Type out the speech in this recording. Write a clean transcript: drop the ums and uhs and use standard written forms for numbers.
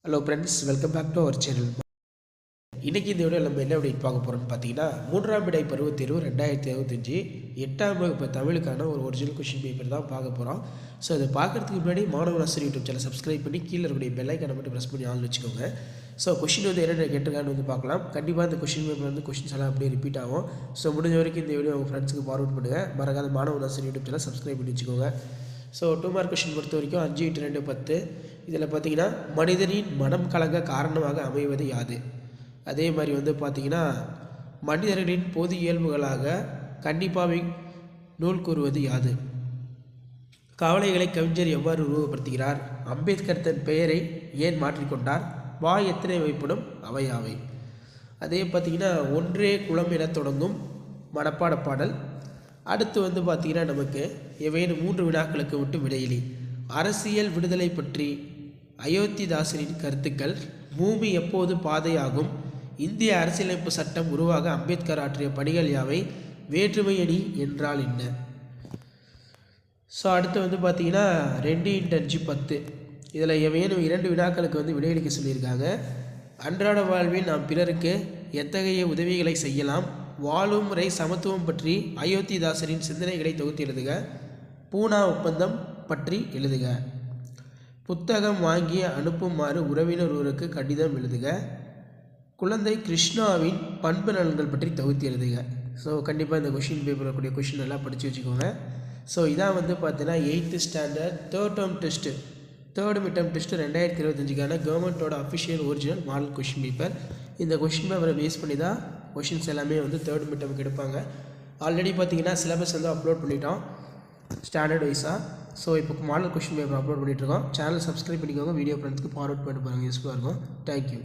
Hello friends, welcome back to our channel. இன்றைக்கி இந்த video நம்ம என்ன அப்படி பார்க்க போகிறோம்னு பார்த்தீங்கன்னா, மூன்றாம் விடை பருவத் தேர்வு 2025 8ஆம் வகுப்பு தமிழுக்கான ஒரு ஒரிஜினல் கொஷின் பேப்பர் தான் பார்க்க போகிறோம். ஸோ அதை பார்க்குறதுக்கு முன்னாடி மாணவர் ஆசிரியர் யூடியூப் சேனல் சப்ஸ்கிரைப் பண்ணி கீழே இருக்கக்கூடிய பெல்லைக்கான மட்டும் ப்ரெஸ் பண்ணி ஆள் வச்சுக்கோங்க. ஸோ கொஷின் வந்து என்னென்ன கேட்டிருக்கான்னு வந்து பார்க்கலாம். கண்டிப்பாக இந்த கொஷின் பேப்பர் வந்து கொஷின்ஸ் எல்லாம் அப்படியே ரிப்பீட் ஆகும். ஸோ முடிஞ்ச வரைக்கும் இந்த வீடியோ உங்கள் ஃப்ரெண்ட்ஸுக்கு ஃபார்வர்ட் பண்ணுங்கள். மறக்காத மாணவர் ஆசிரியர் யூடியூப் சேனல் சப்ஸ்கிரைப் பண்ணி வச்சுக்கோங்க. ஸோ 2 மார்க் கொஷின் பொறுத்த வரைக்கும் 5 × 2 10. இதில் பார்த்தீங்கன்னா மனிதனின் மனம் கலங்க காரணமாக அமைவது யாது? அதே மாதிரி வந்து பார்த்திங்கன்னா மனிதர்களின் பொது இயல்புகளாக கண்டிப்பாக நூல் கூறுவது யாது? கவலைகளை கவிஞர் எவ்வாறு உருவப்படுத்துகிறார்? அம்பேத்கர் தன் பெயரை ஏன் மாற்றிக்கொண்டார்? வாய் எத்தனை வைப்படும் அவை யாவை? அதே பார்த்திங்கன்னா ஒன்றே குலம் என தொடங்கும் மனப்பாட பாடல். அடுத்து வந்து பார்த்திங்கன்னா நமக்கு ஏவேனும் 3 வினாக்களுக்கு மட்டும் விடையிலி. அரசியல் விடுதலை பற்றி அயோத்திதாசனின் கருத்துக்கள். பூமி எப்போது பாதையாகும்? இந்திய அரசியலமைப்பு சட்டம் உருவாக அம்பேத்கர் ஆற்றிய பணிகள் யாவை? வேற்றுமை அணி என்றால் என்ன? ஸோ அடுத்து வந்து பார்த்திங்கன்னா 2 × 5 10. இதில் ஏவேனும் 2 வினாக்களுக்கு வந்து விடையளிக்க சொல்லியிருக்காங்க. அன்றாட வாழ்வில் நாம் பிறருக்கு எத்தகைய உதவிகளை செய்யலாம்? வாழும் முறை சமத்துவம் பற்றி அயோத்திதாசரின் சிந்தனைகளை தொகுத்து எழுதுக. பூனா ஒப்பந்தம் பற்றி எழுதுக. புத்தகம் வாங்கி அனுப்புமாறு உறவினர் ஒருவருக்கு கடிதம் எழுதுக. குழந்தை கிருஷ்ணாவின் பண்பு நலன்கள் பற்றி தொகுத்து எழுதுக. ஸோ கண்டிப்பாக இந்த கொஷின் பேப்பரில் கூடிய கொஷின் எல்லாம் படித்து வச்சுக்கோங்க. ஸோ இதான் வந்து பார்த்தீங்கன்னா 8th standard third midterm test 2025க்கான கவர்மெண்ட்டோட official original model question paper. இந்த கொஷின் பேப்பரை பேஸ் பண்ணி தான் கொஷின்ஸ் எல்லாமே வந்து தேர்ட் மிட்டமுக்கு எடுப்பாங்க. ஆல்ரெடி பார்த்தீங்கன்னா சிலபஸ் வந்து அப்லோட் பண்ணிட்டோம் ஸ்டாண்டர்ட் வைஸாக. ஸோ இப்போ மாடல் கொஷின் பேப்பர் அப்லோட் பண்ணிகிட்ருக்கோம். சேனல் சப்ஸ்கிரைப் பண்ணிக்கோங்க. வீடியோ ஃப்ரெண்ட்ஸ்க்கு ஃபார்வர்ட் பண்ணி பாருங்கள், யூஸ்ஃபுல்லாக இருக்கும். தேங்க்யூ.